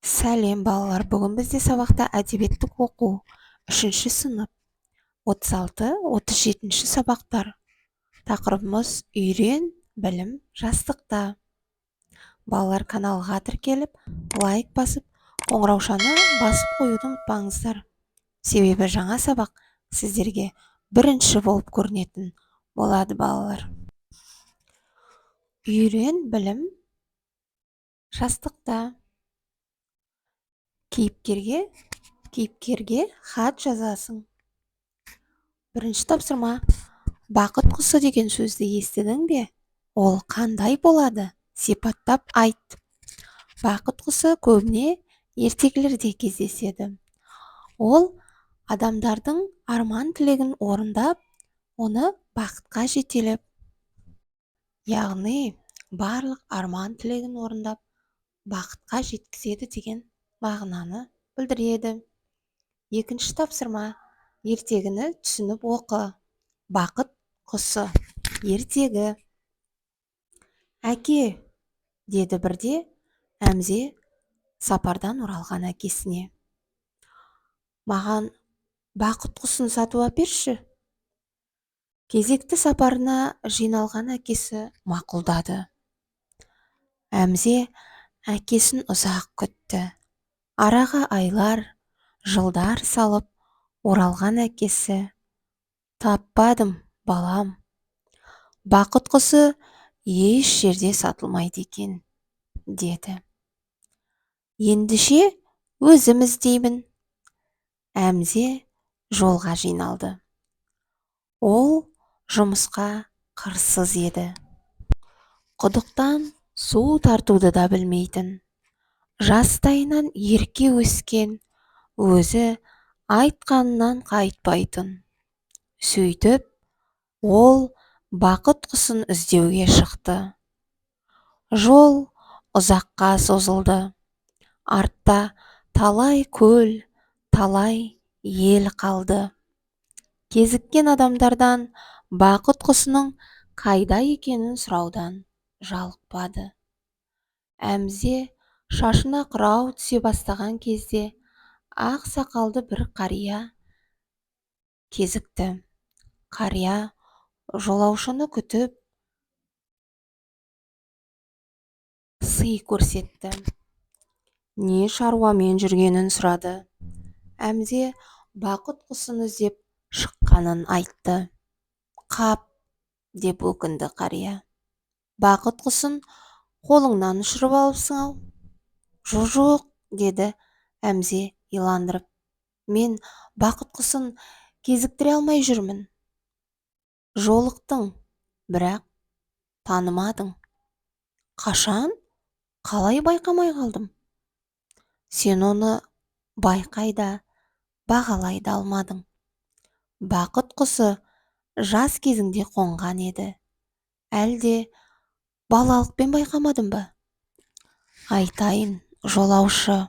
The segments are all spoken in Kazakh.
Сәлем балалар, бүгін бізде сабақта әдебиеттік оқу 3-ші сынып 36-37 сабақтар. Тақырыбымыз үйрен, білім жастықта. Балалар каналға тіркеліп, лайк басып, қоңыраушаны басып қоюды ұмытпаңыздар. Себебі жаңа сабақ сіздерге бірінші болып көрінетін болады балалар. Үйрен, білім жастықта. Кейіпкерге хат жазасың. Бірінші тапсырма. Бақыт құсы деген сөзді естідің бе? Ол қандай болады? Сипаттап айт. Бақыт құсы көбіне ертегілерде кездеседі. Ол адамдардың арман тілегін орындап, оны бақытқа жетелеп. Яғни, барлық арман тілегін орындап, бақытқа жеткізеді деген мағынаны білдіреді. Екінші тапсырма. Ертегіні түсініп оқы. Бақыт құсы. Ертегі. Әке, деді бірде Әмзе сапардан оралған әкесіне. Маған бақыт құсын сатып әперші. Кезекті сапарына жиналған әкесі мақұлдады. Әмзе әкесін ұзақ күтті. Араға айлар, жылдар салып, оралған әкесі: таппадым, балам. Бақыт құсы еш жерде сатылмайды екен, деді. Ендеше өзім іздеймін. Әмзе жолға жиналды. Ол жұмысқа қырсыз еді. Құдықтан су тартуды да білмейтін. Жастайынан ерке өскен, өзі айтқанынан қайтпайтын. Сөйтіп, ол бақыт құсын іздеуге шықты. Жол ұзаққа созылды. Артта талай көл, талай ел қалды. Кезіккен адамдардан бақыт құсының қайда екенін сұраудан жалықпады. Әмзе шашына қырау түсе бастаған кезде ақ сақалды бір қария кезікті. Қария жолаушыны күтіп сый көрсетті. Не шаруамен жүргенін сұрады. Әмзе бақыт құсын іздеп шыққанын айтты. Қап, деп өкінді қария. Бақыт құсын қолыңнан ұшырып алыпсың-ау. Жоқ, деді Әмзе иландырып. Мен бақыт құсын кезіктіре алмай жүрмін. Жолықтың, бірақ танымадың. Қашан? Қалай байқамай қалдым? Сен оны байқайда, бағалайда алмадың. Бақыт құсы жас кезіңде қонған еді. Әлде балалықпен байқамадың ба? Айтайын, жолаушы,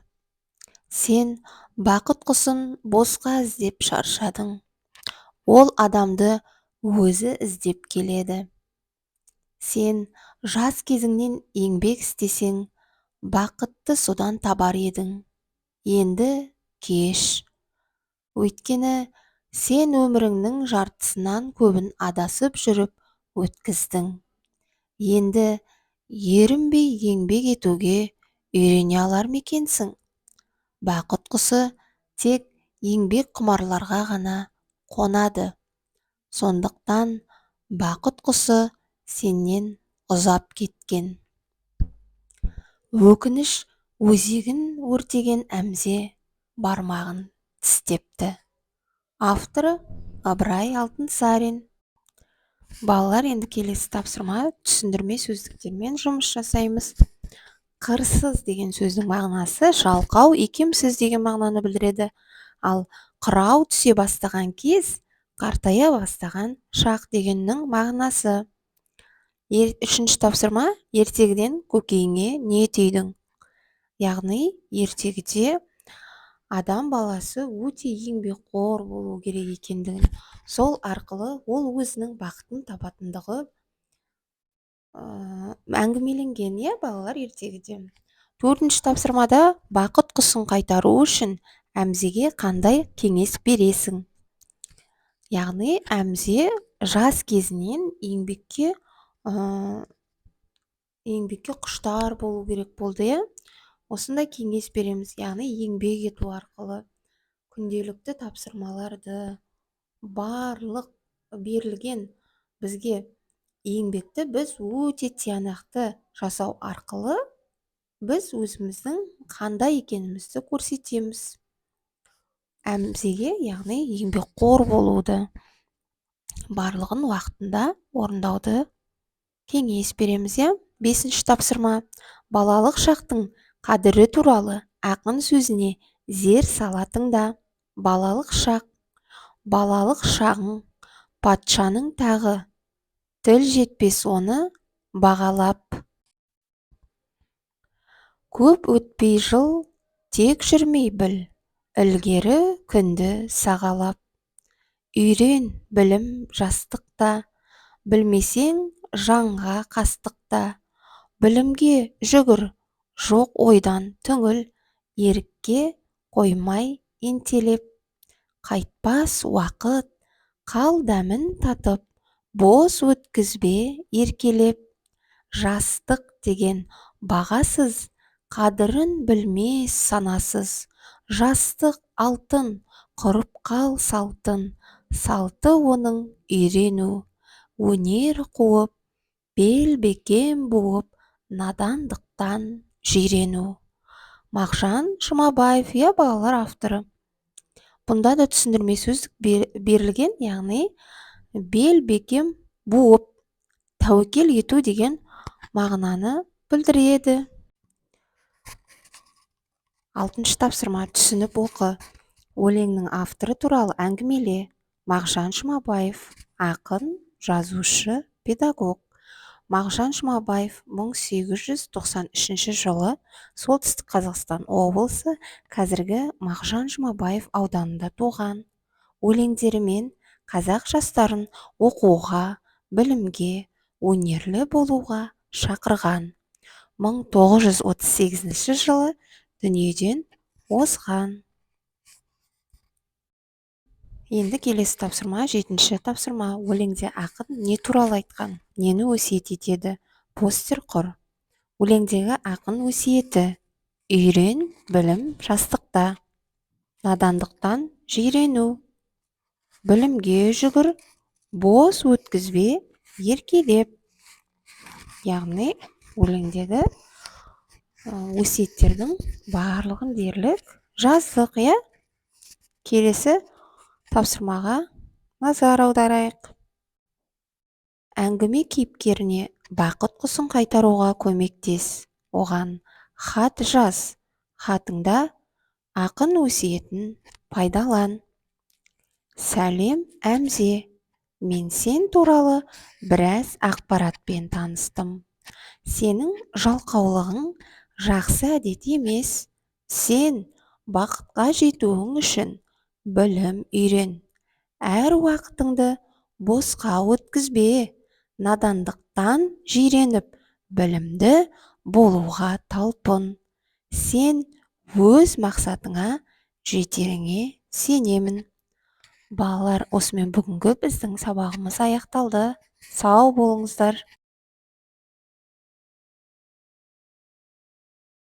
сен бақыт құсын босқа іздеп шаршадың. Ол адамды өзі іздеп келеді. Сен жас кезіңнен еңбек істесең, бақытты содан табар едің. Енді кеш. Өйткені сен өміріңнің жартысынан көбін адасып жүріп өткіздің. Енді ерінбей еңбек етуге үйрене алар ма екенсің? Бақыт құсы тек еңбек құмарларға ғана қонады. Сондықтан бақыт құсы сенен ұзап кеткен. Өкініш өзегін өртеген Әмзе бармағын тістепті. Авторы Ыбырай Алтынсарин. Балалар, енді келесі тапсырма түсіндірме сөздіктермен жұмыс жасаймыз. Қырсыз деген сөздің мағынасы жалқау, икемсіз деген мағынаны білдіреді. Ал қырау түсе бастаған кез, қартая бастаған шақ дегеннің мағынасы. Үшінші тапсырма, ертегіден көкейіңе не түйдің? Яғни, ертегіде адам баласы өте еңбекқор болу керек екендігін, сол арқылы ол өзінің бақытын табатындығы әңгімеленген, балалар, ертегіде. Төртінші тапсырмада бақыт құсын қайтару үшін Әмзеге қандай кеңес бересің? Яғни Әмзе жас кезінен еңбекке құштар болу керек болды, иә? Осындай кеңес береміз, яғни еңбек ету арқылы күнделікті тапсырмаларды, барлық берілген бізге еңбекті біз өте тиянақты жасау арқылы біз өзіміздің қандай екенімізді көрсетеміз. Әмзеге, яғни еңбекқор болуды, барлығын уақытында орындауды кеңес береміз, иә? Бесінші тапсырма. Балалық шақтың қадірі туралы ақын сөзіне зер сала тыңда. Балалық шақ, балалық шағың, патшаның тағы, тіл жетпес оны бағалап. Көп өтпей жыл, тек жүрмей біл, ілгері күнді сағалап. Үйрен білім жастықта, білмесең жаңға қастықта. Білімге жүгір, жоқ ойдан түңіл, ерікке қоймай ентелеп. Қайтпас уақыт, қал дәмін татып, бос өткізбе еркелеп. Жастық деген бағасыз, қадірін білмес санасыз. Жастық алтын, құрып қал салтын, салты оның үйрену. Өнер қуып, бел бекем буып, надандықтан жирену. Мағжан Жұмабаев, иә балалар, авторы. Бұнда да түсіндірме сөздік берілген, яғни бел бекем буып, тәуекел ету деген мағынаны білдіреді. Алтыншы тапсырма. Түсініп оқы. Өлеңнің авторы туралы әңгімеле. Мағжан Жұмабаев, ақын, жазушы, педагог. Мағжан Жұмабаев 1893 жылы Солтүстік Қазақстан облысы, қазіргі Мағжан Жұмабаев ауданында туған. Өлеңдерімен қазақ жастарын оқуға, білімге, өнерлі болуға шақырған. 1938 жылы дүниеден озған. Енді келесі тапсырма, жетінші тапсырма. Өлеңде ақын не туралы айтқан, нені өсиет етеді? Постер құр. Өлеңдегі ақын өсиеті: үйрен білім жастықта, надандықтан жирену, білімге жүгір, бос өткізбе еркелеп. Яғни өлеңдегі өсиеттердің барлығын дерлік жаздық, иә? Келесі тапсырмаға назар аударайық. Әңгіме кейіпкеріне бақыт құсын қайтаруға көмектес. Оған хат жаз. Хатыңда ақын өсиетін пайдалан. Сәлем Әмзе, мен сен туралы біраз ақпаратпен таныстым. Сенің жалқаулығың жақсы әдет емес. Сен бақытқа жетуің үшін білім үйрен. Әр уақытыңды босқа өткізбе. Надандықтан жиреніп, білімді болуға талпын. Сен өз мақсатыңа жетеріңе сенемін. Балалар, осымен бүгінгі біздің сабағымыз аяқталды. Сау болыңыздар.